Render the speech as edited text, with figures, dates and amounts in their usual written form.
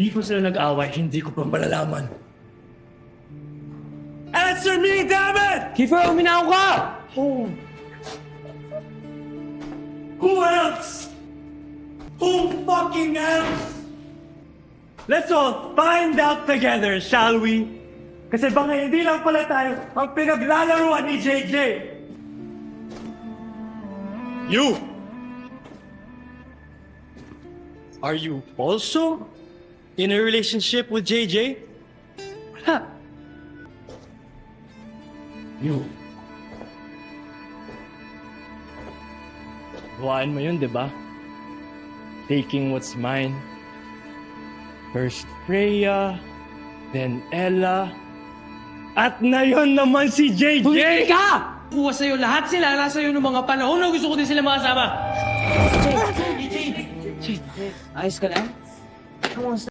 Di ko sila nag-away, hindi ko pa malalaman. Answer me, damn it! Kiefer, uminaw ka! Who else? Who fucking else? Let's all find out together, shall we? Kasi baka hindi lang pala tayo ang pinaglalaruan ni JJ. You! Are you also in a relationship with JJ? Wala. You. Buhaan mo yun, di ba? Taking what's mine. First Freya, then Ella, at ngayon naman si JJ! Tumigil ka! Kuha sa'yo lahat sila, nasa iyo ng mga panahon na gusto ko din sila makasama. Ayos ka lang?